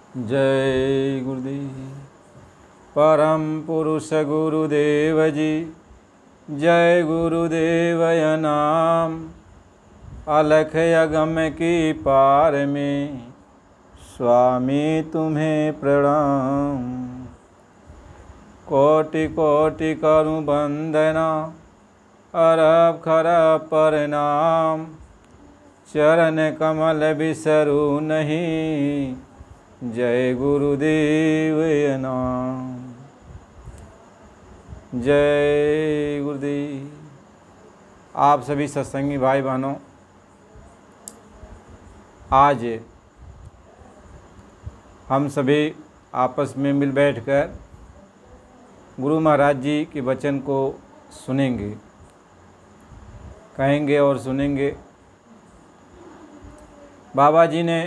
जय गुरुदेव। परम पुरुष गुरुदेव जी, जय गुरुदेवय नाम। अलख अगम की पार में स्वामी तुम्हें प्रणाम। कोटि कोटि करूं वंदना, अरब खरब प्रणाम। चरण कमल बिसरू नहीं, जय गुरुदेव नाम। जय गुरुदेव। आप सभी सत्संगी भाई बहनों, आज हम सभी आपस में मिल बैठकर गुरु महाराज जी के वचन को सुनेंगे, कहेंगे और सुनेंगे। बाबा जी ने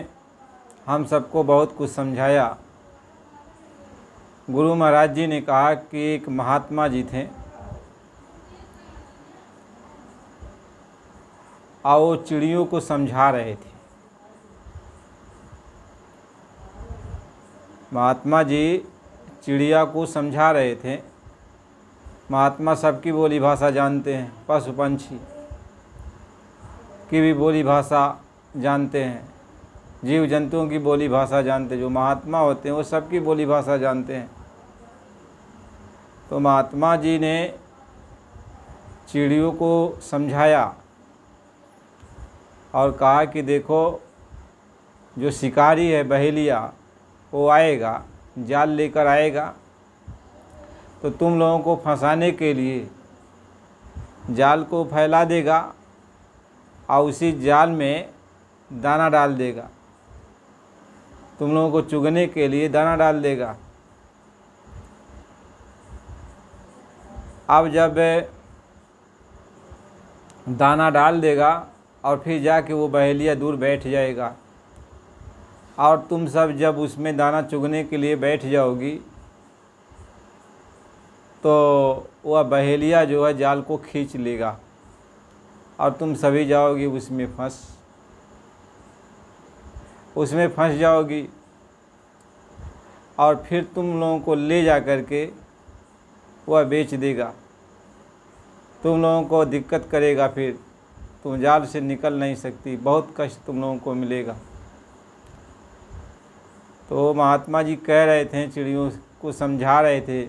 हम सबको बहुत कुछ समझाया। गुरु महाराज जी ने कहा कि एक महात्मा जी थे और वो चिड़ियों को समझा रहे थे। महात्मा जी चिड़िया को समझा रहे थे। महात्मा सबकी बोली भाषा जानते हैं, पशु पंछी की भी बोली भाषा जानते हैं, जीव जंतुओं की बोली भाषा जानते हैं। जो महात्मा होते हैं वो सबकी बोली भाषा जानते हैं। तो महात्मा जी ने चिड़ियों को समझाया और कहा कि देखो, जो शिकारी है बहेलिया, वो आएगा, जाल लेकर आएगा, तो तुम लोगों को फंसाने के लिए जाल को फैला देगा और उसी जाल में दाना डाल देगा। तुम लोगों को चुगने के लिए दाना डाल देगा। अब जब दाना डाल देगा और फिर जाके वो बहेलिया दूर बैठ जाएगा और तुम सब जब उसमें दाना चुगने के लिए बैठ जाओगी तो वह बहेलिया जो है जाल को खींच लेगा और तुम सभी जाओगी उसमें फंस जाओगी और फिर तुम लोगों को ले जा कर के वह बेच देगा। तुम लोगों को दिक्कत करेगा, फिर तुम जाल से निकल नहीं सकती, बहुत कष्ट तुम लोगों को मिलेगा। तो महात्मा जी कह रहे थे, चिड़ियों को समझा रहे थे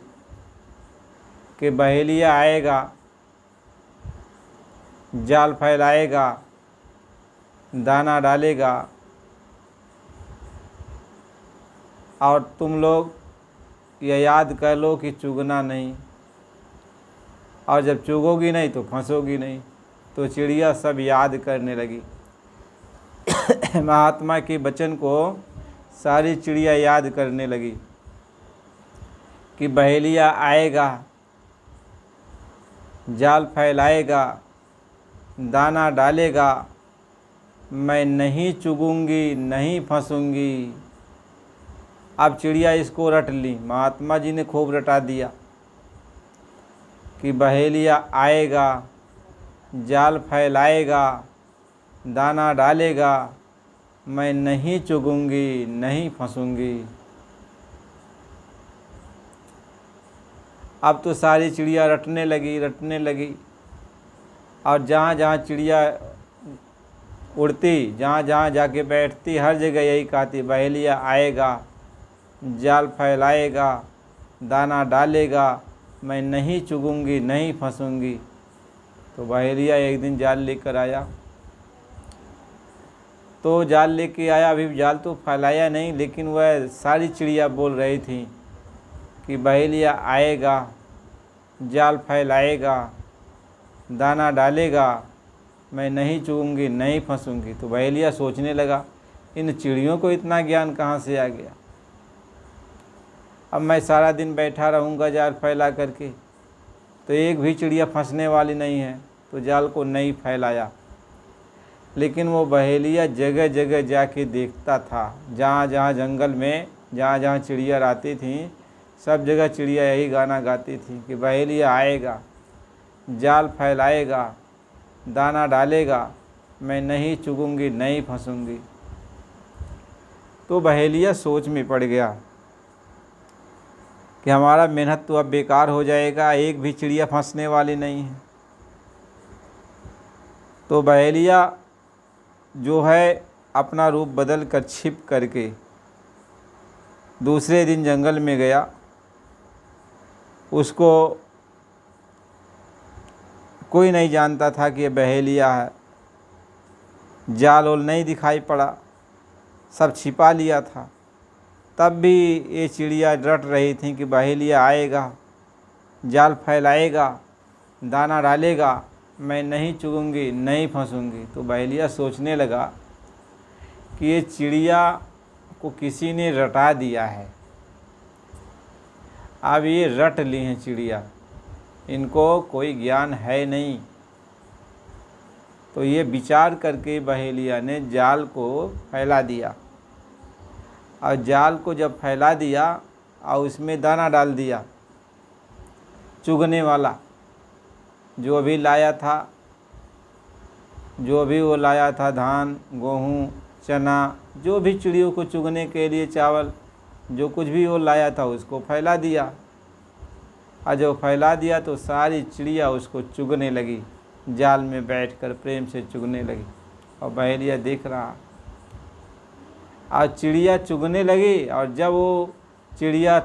कि बहेलिया आएगा, जाल फैलाएगा, दाना डालेगा और तुम लोग यह याद कर लो कि चुगना नहीं, और जब चुगोगी नहीं तो फंसोगी नहीं। तो चिड़िया सब याद करने लगी। महात्मा के वचन को सारी चिड़िया याद करने लगी कि बहेलिया आएगा, जाल फैलाएगा, दाना डालेगा, मैं नहीं चुगूंगी, नहीं फंसूंगी। अब चिड़िया इसको रट ली। महात्मा जी ने खूब रटा दिया कि बहेलिया आएगा, जाल फैलाएगा, दाना डालेगा, मैं नहीं चुगूंगी, नहीं फंसूंगी। अब तो सारी चिड़िया रटने लगी और जहाँ जहाँ चिड़िया उड़ती, जहाँ जहाँ जाके बैठती, हर जगह यही कहती, बहेलिया आएगा, जाल फैलाएगा, दाना डालेगा, मैं नहीं चुगूंगी, नहीं फंसूंगी। तो बहेलिया एक दिन जाल लेकर आया। तो जाल लेके आया, अभी जाल तो फैलाया नहीं, लेकिन वह सारी चिड़िया बोल रही थी कि बहेलिया आएगा, जाल फैलाएगा, दाना डालेगा, मैं नहीं चुगूंगी, नहीं फंसूंगी। तो बहेलिया सोचने लगा, इन चिड़ियों को इतना ज्ञान कहाँ से आ गया। अब मैं सारा दिन बैठा रहूँगा जाल फैला करके, तो एक भी चिड़िया फंसने वाली नहीं है, तो जाल को नहीं फैलाया। लेकिन वो बहेलिया जगह जगह जाके देखता था, जहाँ जहाँ जंगल में जहाँ जहाँ चिड़िया रहती थी, सब जगह चिड़िया यही गाना गाती थी कि बहेलिया आएगा, जाल फैलाएगा, दाना डालेगा, मैं नहीं चुगूंगी, नहीं फंसूंगी। तो बहेलिया सोच में पड़ गया कि हमारा मेहनत तो अब बेकार हो जाएगा, एक भी चिड़िया फंसने वाली नहीं है। तो बहेलिया जो है अपना रूप बदल कर छिप करके दूसरे दिन जंगल में गया। उसको कोई नहीं जानता था कि ये बहेलिया है, जाल ओल नहीं दिखाई पड़ा, सब छिपा लिया था। तब भी ये चिड़िया रट रही थी कि बहेलिया आएगा, जाल फैलाएगा, दाना डालेगा, मैं नहीं चुगूंगी, नहीं फंसूंगी। तो बहेलिया सोचने लगा कि ये चिड़िया को किसी ने रटा दिया है, अब ये रट ली हैं चिड़िया, इनको कोई ज्ञान है नहीं। तो ये विचार करके बहेलिया ने जाल को फैला दिया, और जाल को जब फैला दिया और उसमें दाना डाल दिया चुगने वाला, जो भी लाया था, जो भी वो लाया था, धान, गेहूँ, चना, जो भी चिड़ियों को चुगने के लिए, चावल, जो कुछ भी वो लाया था उसको फैला दिया। और जब फैला दिया तो सारी चिड़िया उसको चुगने लगी, जाल में बैठकर प्रेम से चुगने लगी। और बहेलिया देख रहा, और चिड़िया चुगने लगी, और जब वो चिड़िया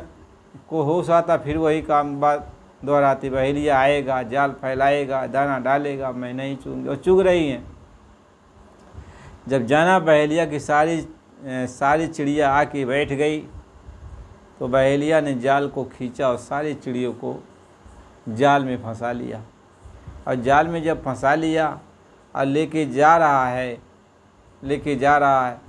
को होश आता फिर वही काम बात दोहराती, बहेलिया आएगा, जाल फैलाएगा, दाना डालेगा, मैं नहीं चुगूंगी, और चुग रही हैं। जब जाना बहेलिया की सारी चिड़िया आके बैठ गई, तो बहेलिया ने जाल को खींचा और सारी चिड़ियों को जाल में फंसा लिया। और जाल में जब फंसा लिया और लेके जा रहा है,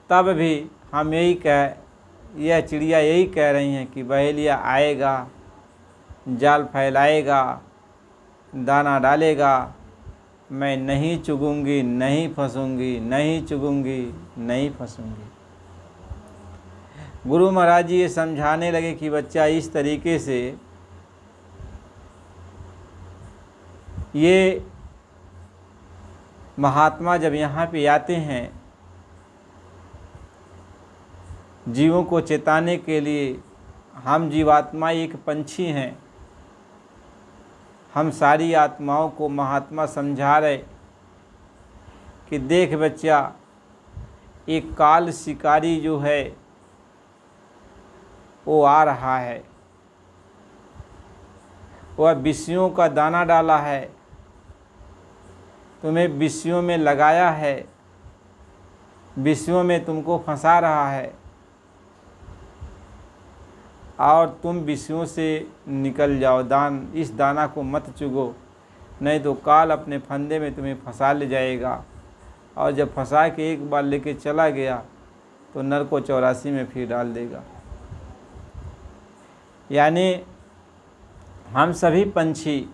तब भी हम यह चिड़िया यही कह रही हैं कि बहेलिया आएगा, जाल फैलाएगा, दाना डालेगा, मैं नहीं चुगूंगी, नहीं फंसूंगी, नहीं चुगूंगी, नहीं फंसूंगी। गुरु महाराज जी ये समझाने लगे कि बच्चा इस तरीके से ये महात्मा जब यहाँ पे आते हैं जीवों को चेताने के लिए, हम जीवात्मा एक पंछी हैं, हम सारी आत्माओं को महात्मा समझा रहे कि देख बच्चा, एक काल शिकारी जो है वो आ रहा है, वह विषयों का दाना डाला है, तुम्हें विषयों में लगाया है, विषयों में तुमको फंसा रहा है, और तुम विषयों से निकल जाओ, इस दाना को मत चुगो, नहीं तो काल अपने फंदे में तुम्हें फंसा ले जाएगा। और जब फंसा के एक बार लेके चला गया तो नर को 84 में फिर डाल देगा। यानी हम सभी पंछी,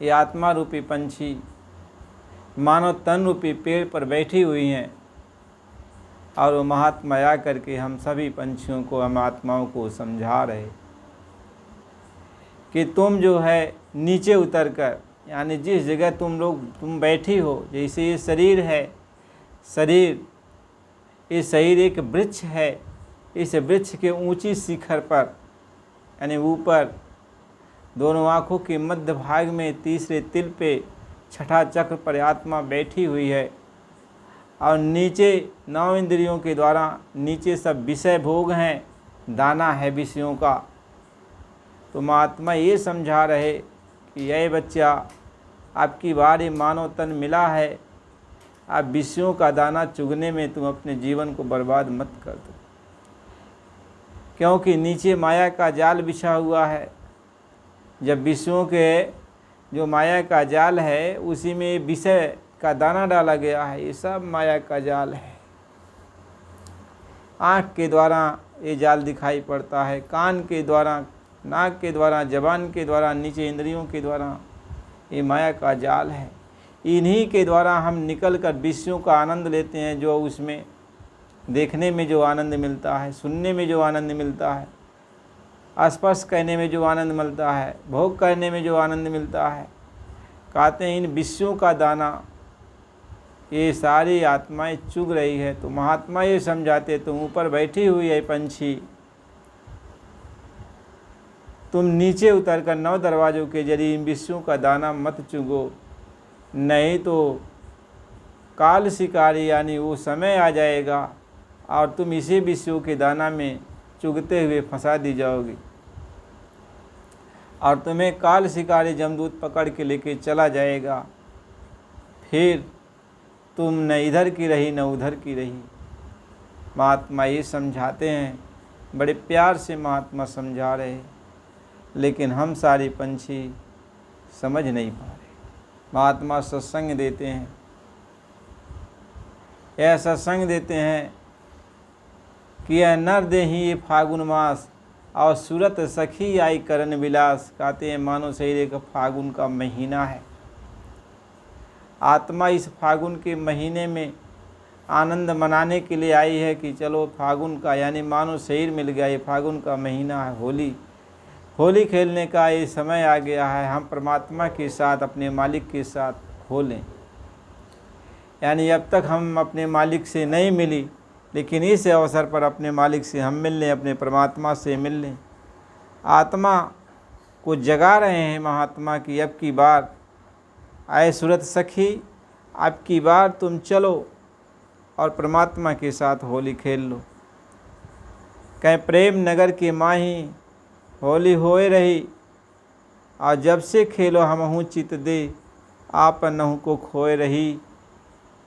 ये आत्मा रूपी पंछी मानव तन रूपी पेड़ पर बैठी हुई हैं, और वो महात्मा आ करके हम सभी पंछियों को, हम आत्माओं को समझा रहे कि तुम जो है नीचे उतर कर, यानी जिस जगह तुम बैठी हो, जैसे ये शरीर है, ये शरीर एक वृक्ष है, इस वृक्ष के ऊंची शिखर पर, यानी ऊपर दोनों आँखों के मध्य भाग में तीसरे तिल पे छठा चक्र पर आत्मा बैठी हुई है, और नीचे 9 इंद्रियों के द्वारा नीचे सब विषय भोग हैं, दाना है विषयों का। तो महात्मा ये समझा रहे कि ये बच्चा, आपकी बारी मानव तन मिला है, आप विषयों का दाना चुगने में तुम अपने जीवन को बर्बाद मत कर दो, क्योंकि नीचे माया का जाल बिछा हुआ है। जब विषयों के जो माया का जाल है उसी में विषय का दाना डाला गया है, ये सब माया का जाल है। आँख के द्वारा ये जाल दिखाई पड़ता है, कान के द्वारा, नाक के द्वारा, जबान के द्वारा, नीचे इंद्रियों के द्वारा, ये माया का जाल है। इन्हीं के द्वारा हम निकल कर विषयों का आनंद लेते हैं, जो उसमें देखने में जो आनंद मिलता है, सुनने में जो आनंद मिलता है, स्पर्श करने में जो आनंद मिलता है, भोग करने में जो आनंद मिलता है। कहते हैं इन विषयों का दाना ये सारी आत्माएं चुग रही है। तो महात्मा ये समझाते, तुम ऊपर बैठी हुई है पंछी, तुम नीचे उतरकर 9 दरवाज़ों के जरिए इन विषयों का दाना मत चुगो, नहीं तो काल शिकारी यानी वो समय आ जाएगा और तुम इसी विषयों के दाना में चुगते हुए फंसा दी जाओगी और तुम्हें काल शिकारी जमदूत पकड़ के लेके चला जाएगा। फिर तुम न इधर की रही न उधर की रही। महात्मा ये समझाते हैं, बड़े प्यार से महात्मा समझा रहे हैं, लेकिन हम सारे पंछी समझ नहीं पा रहे। महात्मा सत्संग देते हैं, यह सत्संग देते हैं कि यह नर देही ये फागुन मास और सूरत सखी आई करन विलास। कहते हैं मानो शरीर एक फागुन का महीना है। आत्मा इस फागुन के महीने में आनंद मनाने के लिए आई है कि चलो फागुन का यानी मानो शरीर मिल गया। ये फागुन का महीना है, होली खेलने का ये समय आ गया है। हम परमात्मा के साथ अपने मालिक के साथ होलें, यानी अब तक हम अपने मालिक से नहीं मिली, लेकिन इस अवसर पर अपने मालिक से हम मिल लें, अपने परमात्मा से मिल लें। आत्मा को जगा रहे हैं महात्मा की, अब की बार आए सूरत सखी, अब की बार तुम चलो और परमात्मा के साथ होली खेल लो। कहीं प्रेम नगर के माही होली होए रही, और जब से खेलो हमहूँ चित दे, आप नहु को खोए रही।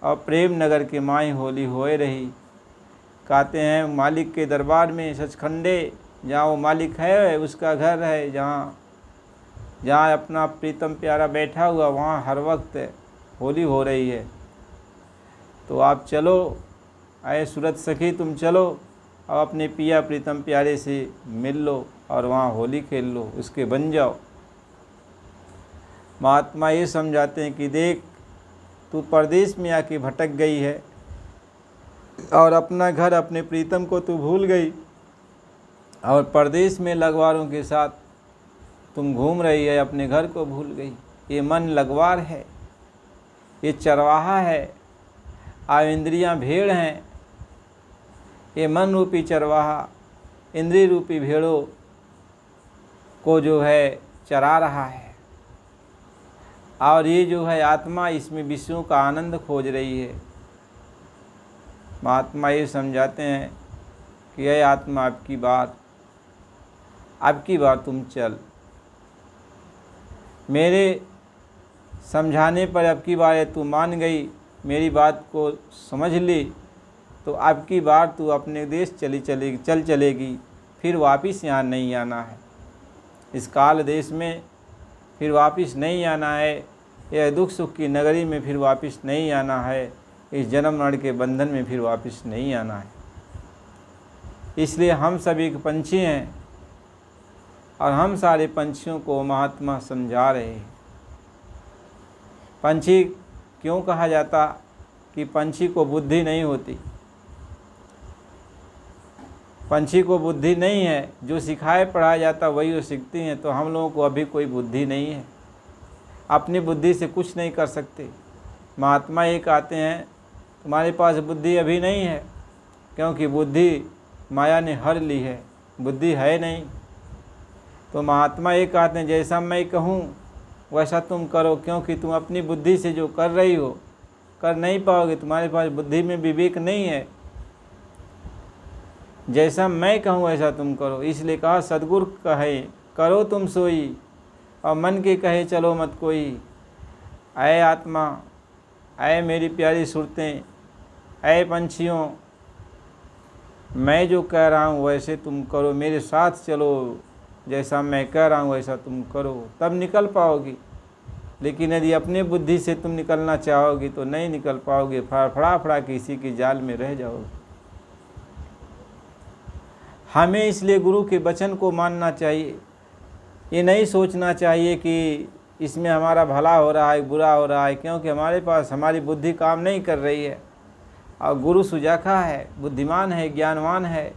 और प्रेम नगर के माही होली होए रही। कहते हैं मालिक के दरबार में सचखंडे, जहाँ वो मालिक है उसका घर है, जहाँ अपना प्रीतम प्यारा बैठा हुआ, वहाँ हर वक्त होली हो रही है। तो आप चलो, आए सूरत सखी तुम चलो और अपने पिया प्रीतम प्यारे से मिल लो और वहाँ होली खेल लो, उसके बन जाओ। महात्मा ये समझाते हैं कि देख, तू परदेश में आके भटक गई है और अपना घर अपने प्रीतम को तू भूल गई, और परदेश में लगवारों के साथ तुम घूम रही है, अपने घर को भूल गई। ये मन लगवार है, ये चरवाहा है, और इंद्रियां भेड़ हैं। ये मन रूपी चरवाहा इंद्रिय रूपी भेड़ों को जो है चरा रहा है, और ये जो है आत्मा इसमें विषयों का आनंद खोज रही है। महात्मा ये समझाते हैं कि यह आत्मा अब की बार तुम चल, मेरे समझाने पर अब की बार तू मान गई, मेरी बात को समझ ली, तो अब की बार तू अपने देश चल चलेगी, फिर वापस यहाँ नहीं आना है। इस काल देश में फिर वापस नहीं आना है, यह दुख सुख की नगरी में फिर वापस नहीं आना है, इस जन्म मरण के बंधन में फिर वापस नहीं आना है। इसलिए हम सभी एक पंछी हैं, और हम सारे पंछियों को महात्मा समझा रहे हैं। पंछी क्यों कहा जाता कि पंछी को बुद्धि नहीं होती? पंछी को बुद्धि नहीं है, जो सिखाए पढ़ाया जाता वही वो सीखती हैं। तो हम लोगों को अभी कोई बुद्धि नहीं है, अपनी बुद्धि से कुछ नहीं कर सकते। महात्मा ये कहते हैं तुम्हारे पास बुद्धि अभी नहीं है, क्योंकि बुद्धि माया ने हर ली है, बुद्धि है नहीं। तो महात्मा ये कहते हैं जैसा मैं कहूँ वैसा तुम करो, क्योंकि तुम अपनी बुद्धि से जो कर रही हो कर नहीं पाओगे, तुम्हारे पास बुद्धि में विवेक नहीं है। जैसा मैं कहूँ वैसा तुम करो। इसलिए कहा सद्गुरु कहे करो तुम सोई, और मन के कहे चलो मत कोई। ऐ आत्मा, ऐ मेरी प्यारी सुरतें, ऐ पंछियों, मैं जो कह रहा हूँ वैसे तुम करो, मेरे साथ चलो, जैसा मैं कह रहा हूँ वैसा तुम करो, तब निकल पाओगी। लेकिन यदि अपने बुद्धि से तुम निकलना चाहोगी तो नहीं निकल पाओगे, फड़ा किसी के जाल में रह जाओगे। हमें इसलिए गुरु के वचन को मानना चाहिए। ये नहीं सोचना चाहिए कि इसमें हमारा भला हो रहा है बुरा हो रहा है, क्योंकि हमारे पास हमारी बुद्धि काम नहीं कर रही है। और गुरु सुजाखा है, बुद्धिमान है, ज्ञानवान है,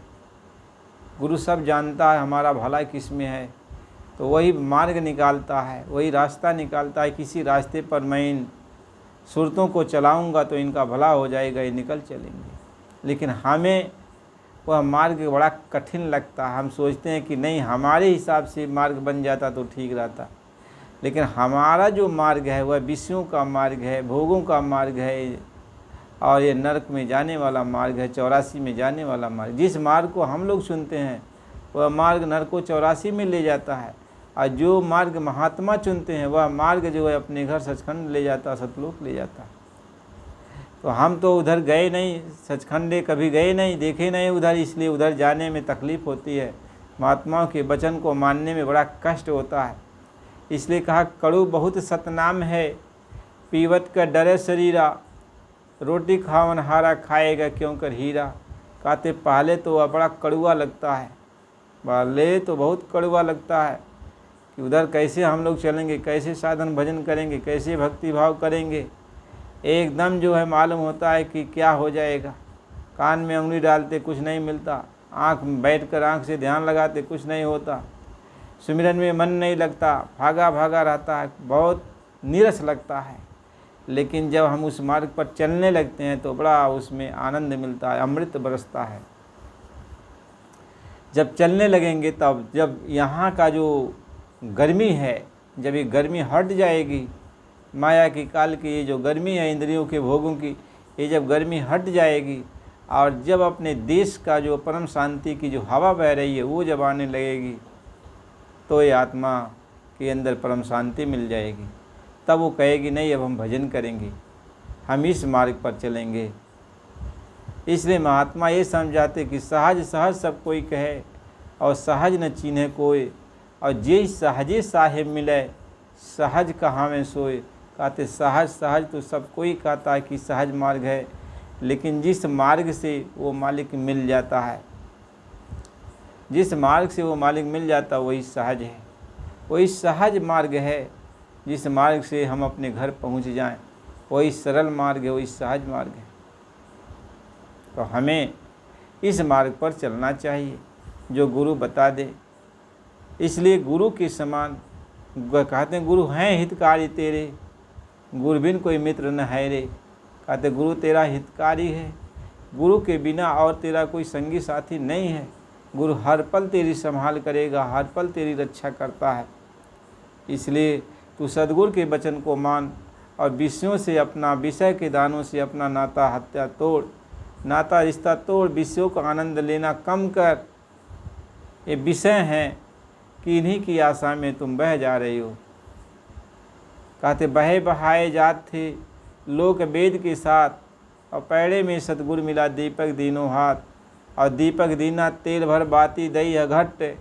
गुरु सब जानता है हमारा भला किस में है, तो वही मार्ग निकालता है, वही रास्ता निकालता है। किसी रास्ते पर मैं सूरतों को चलाऊंगा तो इनका भला हो जाएगा, ये निकल चलेंगे। लेकिन हमें वह मार्ग बड़ा कठिन लगता है। हम सोचते हैं कि नहीं, हमारे हिसाब से मार्ग बन जाता तो ठीक रहता। लेकिन हमारा जो मार्ग है वह विषयों का मार्ग है, भोगों का मार्ग है, और ये नरक में जाने वाला मार्ग है, 84 में जाने वाला मार्ग। जिस मार्ग को हम लोग चुनते हैं वह मार्ग नरक को 84 में ले जाता है, और जो मार्ग महात्मा चुनते हैं वह मार्ग जो है अपने घर सचखंड ले जाता है, सतलोक ले जाता है। तो हम तो उधर गए नहीं, सचखंडे कभी गए नहीं, देखे नहीं उधर, इसलिए उधर जाने में तकलीफ़ होती है। महात्माओं के वचन को मानने में बड़ा कष्ट होता है। इसलिए कहा कड़ू बहुत सतनाम है, पीवत का डरे शरीरा, रोटी खावन हारा खाएगा क्यों कर हीरा। कहते पहले तो वह बड़ा कड़वा लगता है, पहले तो बहुत कड़वा लगता है कि उधर कैसे हम लोग चलेंगे, कैसे साधन भजन करेंगे, कैसे भक्ति भाव करेंगे। एकदम जो है मालूम होता है कि क्या हो जाएगा। कान में उंगली डालते कुछ नहीं मिलता, आँख में बैठ कर आँख से ध्यान लगाते कुछ नहीं होता, सुमिरन में मन नहीं लगता, भागा भागा रहता है, बहुत नीरस लगता है। लेकिन जब हम उस मार्ग पर चलने लगते हैं तो बड़ा उसमें आनंद मिलता है, अमृत बरसता है। जब चलने लगेंगे तब जब यहाँ का जो गर्मी है, जब ये गर्मी हट जाएगी, माया की काल की ये जो गर्मी है इंद्रियों के भोगों की, ये जब गर्मी हट जाएगी और जब अपने देश का जो परम शांति की जो हवा बह रही है वो जब आने लगेगी, तो ये आत्मा के अंदर परम शांति मिल जाएगी। तब वो कहेगी नहीं, अब हम भजन करेंगे, हम इस मार्ग पर चलेंगे। इसलिए महात्मा ये समझाते कि सहज सहज सब कोई कहे और सहज न चीन्हे कोई, और जे सहजे साहेब मिले सहज कहाँ में सोए। कहते सहज सहज तो सब कोई कहता है कि सहज मार्ग है, लेकिन जिस मार्ग से वो मालिक मिल जाता है, जिस मार्ग से वो मालिक मिल जाता है वही सहज है, वही सहज मार्ग है। जिस मार्ग से हम अपने घर पहुंच जाएं वही सरल मार्ग है, वही सहज मार्ग है। तो हमें इस मार्ग पर चलना चाहिए जो गुरु बता दे। इसलिए गुरु के समान कहते हैं, गुरु हैं हितकारी तेरे, गुरु बिन कोई मित्र न है रे। कहते गुरु तेरा हितकारी है, गुरु के बिना और तेरा कोई संगी साथी नहीं है। गुरु हर पल तेरी संभाल करेगा, हर पल तेरी रक्षा करता है। इसलिए तू सद्गुरु के वचन को मान और विषयों से अपना, विषय के दानों से अपना नाता हत्या तोड़, नाता रिश्ता तोड़, विषयों का आनंद लेना कम कर। ये विषय हैं कि इन्हीं की आशा में तुम बह जा रही हो। कहते बहे बहाए जात थे लोक वेद के साथ, और पैड़े में सतगुरु मिला दीपक दीनों हाथ, और दीपक दीना तेल भर बाती दई घट,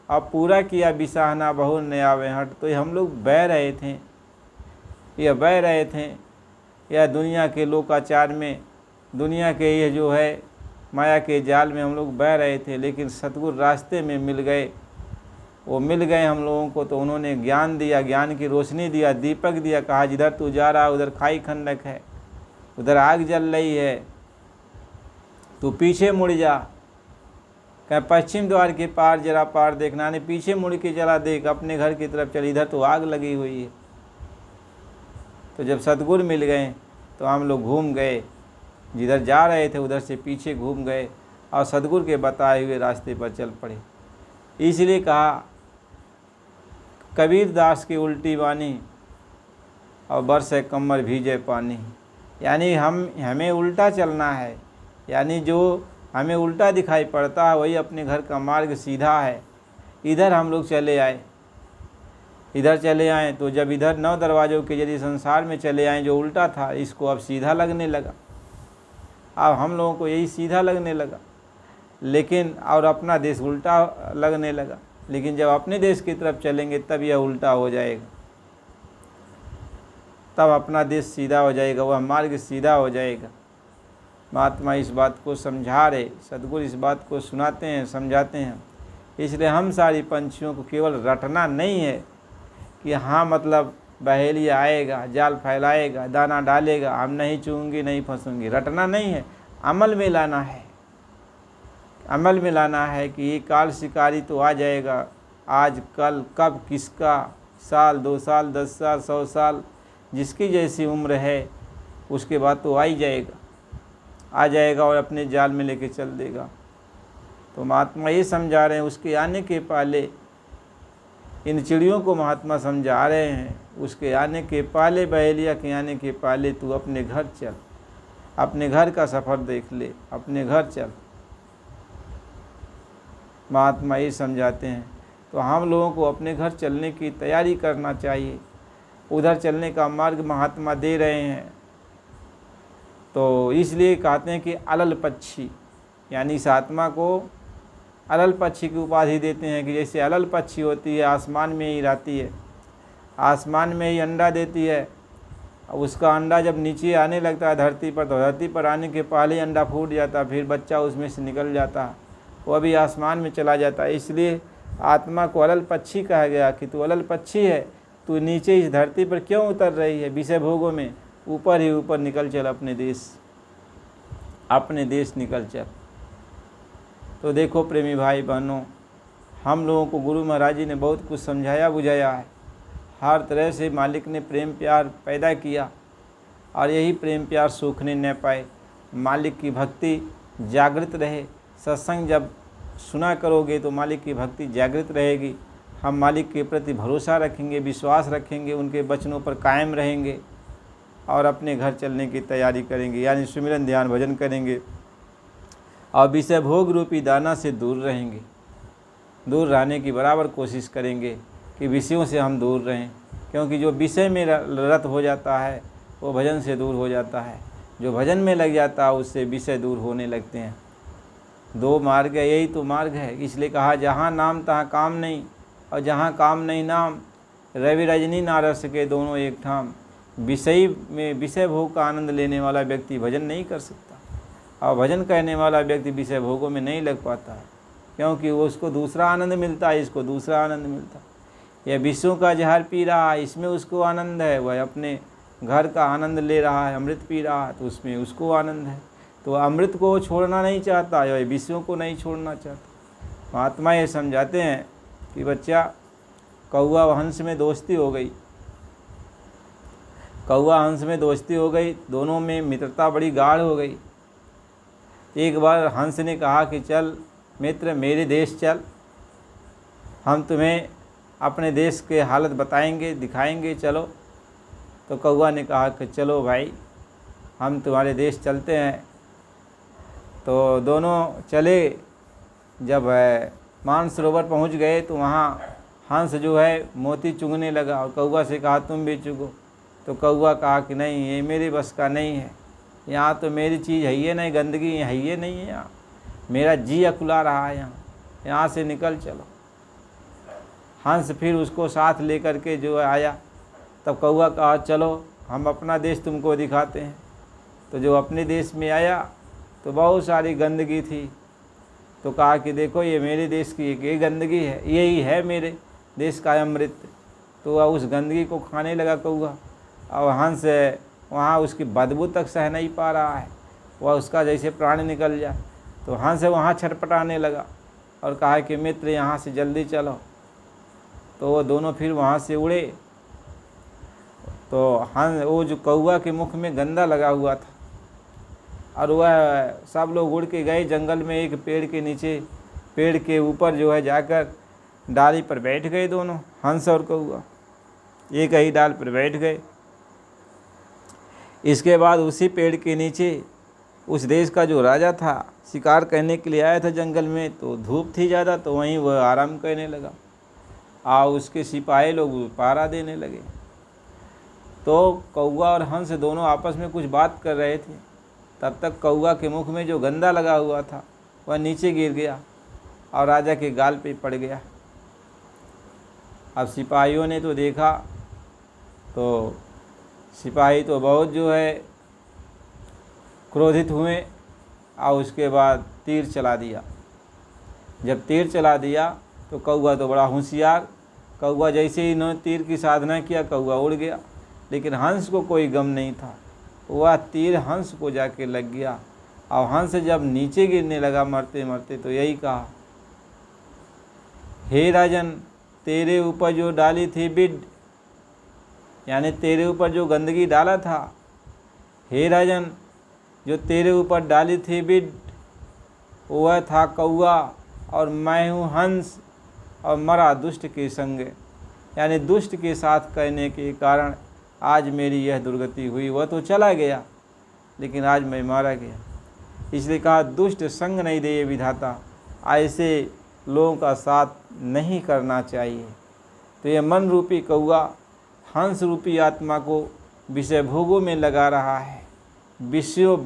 अब पूरा किया बिसाहना बहु नया हट। तो ये हम लोग बह रहे थे, यह बह रहे थे या दुनिया के लोकाचार में, दुनिया के ये जो है माया के जाल में हम लोग बह रहे थे। लेकिन सतगुरु रास्ते में मिल गए, वो मिल गए हम लोगों को, तो उन्होंने ज्ञान दिया, ज्ञान की रोशनी दिया, दीपक दिया। कहा जिधर तू जा रहा उधर खाई खंडक है, उधर आग जल रही है, तू पीछे मुड़ जा। कहीं पश्चिम द्वार के पार जरा पार देखना, नहीं पीछे मुड़ के चला देख, अपने घर की तरफ चल, इधर तो आग लगी हुई है। तो जब सतगुरु मिल गए तो हम लोग घूम गए, जिधर जा रहे थे उधर से पीछे घूम गए और सतगुरु के बताए हुए रास्ते पर चल पड़े। इसलिए कहा कबीर दास की उल्टी वाणी और बरसे कमर भीजे पानी। यानी हमें उल्टा चलना है, यानी जो हमें उल्टा दिखाई पड़ता है वही अपने घर का मार्ग सीधा है। इधर हम लोग चले आए, इधर चले आए, तो जब इधर 9 दरवाज़ों के जरिए संसार में चले आए, जो उल्टा था इसको अब सीधा लगने लगा। अब हम लोगों को यही सीधा लगने लगा, लेकिन और अपना देश उल्टा लगने लगा। लेकिन जब अपने देश की तरफ चलेंगे तब यह उल्टा हो जाएगा, तब अपना देश सीधा हो जाएगा, वह मार्ग सीधा हो जाएगा। महात्मा इस बात को समझा रहे, सद्गुरु इस बात को सुनाते हैं, समझाते हैं। इसलिए हम सारी पंछियों को केवल रटना नहीं है कि हाँ मतलब बहेलिया आएगा, जाल फैलाएगा, दाना डालेगा, हम नहीं चूंगी नहीं फंसूंगी, रटना नहीं है, अमल में लाना है। अमल में लाना है कि ये काल शिकारी तो आ जाएगा, आज कल कब किसका, साल 2 साल 10 साल 100 साल, जिसकी जैसी उम्र है उसके बाद तो आ जाएगा और अपने जाल में लेके चल देगा। तो महात्मा ये समझा रहे हैं, उसके आने के पहले, इन चिड़ियों को महात्मा समझा रहे हैं, उसके आने के पहले, बहेलिया के आने के पहले तू अपने घर चल, अपने घर का सफ़र देख ले, अपने घर चल। महात्मा ये समझाते हैं। तो हम लोगों को अपने घर चलने की तैयारी करना चाहिए, उधर चलने का मार्ग महात्मा दे रहे हैं। तो इसलिए कहते हैं कि अलल पक्षी, यानी इस आत्मा को अलल पक्षी की उपाधि देते हैं कि जैसे अलल पक्षी होती है, आसमान में ही रहती है, आसमान में ही अंडा देती है। उसका अंडा जब नीचे आने लगता है धरती पर, तो धरती पर आने के पहले ही अंडा फूट जाता है, फिर बच्चा उसमें से निकल जाता है, वो अभी आसमान में चला जाता है। इसलिए आत्मा को अलल पक्षी कहा गया कि तू अलल पक्षी है, तू नीचे इस धरती पर क्यों उतर रही है विषय भोगों में, ऊपर ही ऊपर निकल चल, अपने देश निकल चल। तो देखो प्रेमी भाई बहनों, हम लोगों को गुरु महाराज जी ने बहुत कुछ समझाया बुझाया है। हर तरह से मालिक ने प्रेम प्यार पैदा किया और यही प्रेम प्यार सूखने न पाए। मालिक की भक्ति जागृत रहे। सत्संग जब सुना करोगे तो मालिक की भक्ति जागृत रहेगी। हम मालिक के प्रति भरोसा रखेंगे, विश्वास रखेंगे, उनके वचनों पर कायम रहेंगे और अपने घर चलने की तैयारी करेंगे, यानी सुमिरन ध्यान भजन करेंगे और विषय भोग रूपी दाना से दूर रहेंगे। दूर रहने की बराबर कोशिश करेंगे कि विषयों से हम दूर रहें, क्योंकि जो विषय में रत हो जाता है वो भजन से दूर हो जाता है, जो भजन में लग जाता है उससे विषय दूर होने लगते हैं। दो मार्ग है, यही तो मार्ग है। इसलिए कहा जहाँ नाम तहाँ काम नहीं, और जहाँ काम नहीं नाम, रवि रजनी ना रह सके दोनों एक ठाम। विषय भोग का आनंद लेने वाला व्यक्ति भजन नहीं कर सकता, और भजन करने वाला व्यक्ति विषय भोगों में नहीं लग पाता है, क्योंकि वो उसको दूसरा आनंद मिलता है, इसको दूसरा आनंद मिलता है। यह विषयों का जहर पी रहा है, इसमें उसको आनंद है, वह अपने घर का आनंद ले रहा है, अमृत पी रहा है तो उसमें उसको आनंद है। तो अमृत को छोड़ना नहीं चाहता, या विषयों को नहीं छोड़ना चाहता। महात्मा ये समझाते हैं कि बच्चा, कौवा हंस में दोस्ती हो गई, कौवा हंस में दोस्ती हो गई, दोनों में मित्रता बड़ी गाढ़ हो गई। एक बार हंस ने कहा कि चल मित्र मेरे देश चल, हम तुम्हें अपने देश के हालत बताएंगे, दिखाएंगे, चलो। तो कौवा ने कहा कि चलो भाई, हम तुम्हारे देश चलते हैं। तो दोनों चले। जब मानसरोवर पहुंच गए तो वहाँ हंस जो है मोती चुगने लगा और कौवा से कहा तुम भी चुगो। तो कौवा कहा कि नहीं, ये मेरे बस का नहीं है, यहाँ तो मेरी चीज़ है ये नहीं, गंदगी है ये नहीं है, यहाँ मेरा जी अकुला रहा है, यहाँ से निकल चलो। हंस फिर उसको साथ लेकर के जो आया। तब कौवा कहा चलो हम अपना देश तुमको दिखाते हैं। तो जो अपने देश में आया तो बहुत सारी गंदगी थी। तो कहा कि देखो ये मेरे देश की ये गंदगी है, यही है मेरे देश का अमृत। तो वह उस गंदगी को खाने लगा कौवा, और हंस वहाँ उसकी बदबू तक सह नहीं पा रहा है, वह उसका जैसे प्राण निकल जाए। तो हंस वहाँ छटपटाने लगा और कहा कि मित्र यहाँ से जल्दी चलो। तो वो दोनों फिर वहाँ से उड़े। तो हंस, वो जो कौवा के मुख में गंदा लगा हुआ था, और वह सब लोग उड़ के गए जंगल में, एक पेड़ के नीचे, पेड़ के ऊपर जो है जाकर डाली पर बैठ गए दोनों, हंस और कौवा एक ही डाल पर बैठ गए। इसके बाद उसी पेड़ के नीचे उस देश का जो राजा था, शिकार करने के लिए आया था जंगल में, तो धूप थी ज़्यादा, तो वहीं वह आराम करने लगा और उसके सिपाही लोग पहरा देने लगे। तो कौवा और हंस दोनों आपस में कुछ बात कर रहे थे। तब तक कौवा के मुख में जो गंदा लगा हुआ था वह नीचे गिर गया और राजा के गाल पे पड़ गया। अब सिपाहियों ने तो देखा, तो सिपाही तो बहुत जो है क्रोधित हुए और उसके बाद तीर चला दिया। जब तीर चला दिया तो कौवा तो बड़ा होशियार, कौवा जैसे ही इन्होंने तीर की साधना किया कौवा उड़ गया, लेकिन हंस को कोई गम नहीं था। वह तीर हंस को जाके लग गया और हंस जब नीचे गिरने लगा मरते मरते, तो यही कहा, हे राजन तेरे ऊपर जो डाली थी बिड, यानी तेरे ऊपर जो गंदगी डाला था, हे राजन, जो तेरे ऊपर डाली थी बिड वह था कौआ और मैं हूँ हंस और मरा दुष्ट के संग। यानी दुष्ट के साथ करने के कारण आज मेरी यह दुर्गति हुई। वह तो चला गया लेकिन आज मैं मारा गया। इसलिए कहा दुष्ट संग नहीं दे विधाता, ऐसे लोगों का साथ नहीं करना चाहिए। तो यह मन रूपी कौआ हंस रूपी आत्मा को विषय भोगों में लगा रहा है, विषयों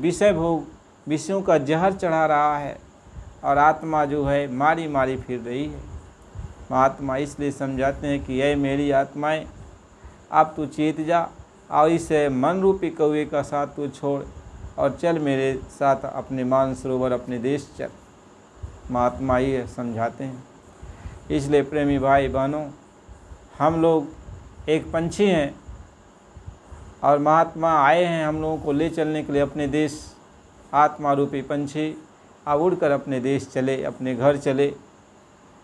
का जहर चढ़ा रहा है और आत्मा जो है मारी मारी फिर रही है। महात्मा इसलिए समझाते हैं कि यह मेरी आत्माएं, अब तू चेत जा और इस मन रूपी कौए का साथ तू छोड़ और चल मेरे साथ अपने मानसरोवर अपने देश चल। महात्मा ये समझाते हैं। इसलिए प्रेमी भाई बहनों, हम लोग एक पंछी हैं और महात्मा आए हैं हम लोगों को ले चलने के लिए अपने देश। आत्मा रूपी पंछी अब उड़कर अपने देश चले, अपने घर चले,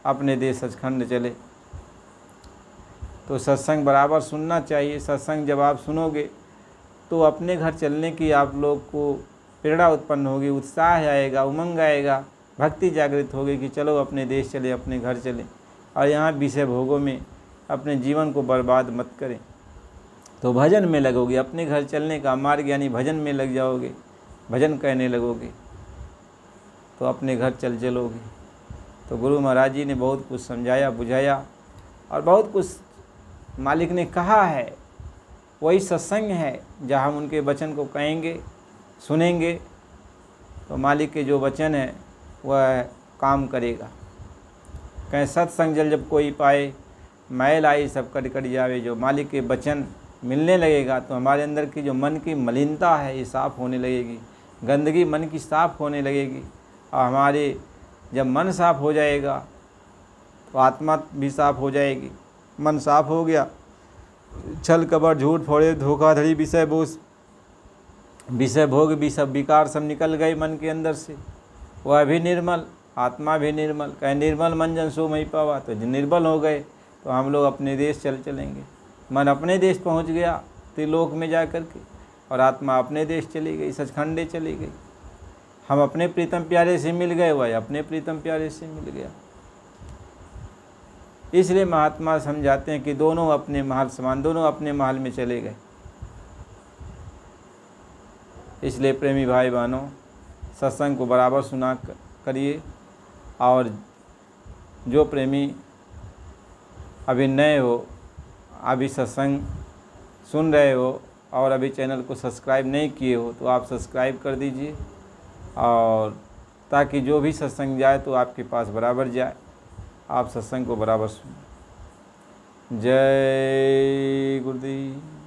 अपने देश सचखंड चले। तो सत्संग बराबर सुनना चाहिए। सत्संग जब आप सुनोगे तो अपने घर चलने की आप लोग को प्रेरणा उत्पन्न होगी, उत्साह आएगा, उमंग आएगा, भक्ति जागृत होगी कि चलो अपने देश चले, अपने घर चले और यहाँ विषय भोगों में अपने जीवन को बर्बाद मत करें। तो भजन में लगोगे, अपने घर चलने का मार्ग यानी भजन में लग जाओगे, भजन कहने लगोगे तो अपने घर चलोगे। तो गुरु महाराज जी ने बहुत कुछ समझाया बुझाया और बहुत कुछ मालिक ने कहा है। वही सत्संग है जहाँ हम उनके वचन को कहेंगे, सुनेंगे तो मालिक के जो वचन है वह काम करेगा। कहें सत्संग जल जब कोई पाए, मैल आई सब कट कट जावे। जो मालिक के वचन मिलने लगेगा तो हमारे अंदर की जो मन की मलिनता है ये साफ़ होने लगेगी, गंदगी मन की साफ़ होने लगेगी। और हमारे जब मन साफ़ हो जाएगा तो आत्मा भी साफ़ हो जाएगी। मन साफ़ हो गया, छल कपट झूठ फोड़े धोखाधड़ी विषय भोग भी सब विकार सब निकल गए मन के अंदर से। वह भी निर्मल, आत्मा भी निर्मल। कहे निर्मल मन जन सो मही पावा। तो निर्मल हो गए तो हम लोग अपने देश चलेंगे। मन अपने देश पहुंच गया त्रिलोक में जा कर के और आत्मा अपने देश चली गई, सचखंडे चली गई। हम अपने प्रीतम प्यारे से मिल गए, वह अपने प्रीतम प्यारे से मिल गया। इसलिए महात्मा समझाते हैं कि दोनों अपने महल समान, दोनों अपने महल में चले गए। इसलिए प्रेमी भाई बहनों, सत्संग को बराबर सुना करिए। और जो प्रेमी अभी नए हो, अभी सत्संग सुन रहे हो और अभी चैनल को सब्सक्राइब नहीं किए हो तो आप सब्सक्राइब कर दीजिए, और ताकि जो भी सत्संग जाए तो आपके पास बराबर जाए, आप सत्संग को बराबर सुनें। जय गुरुदेव।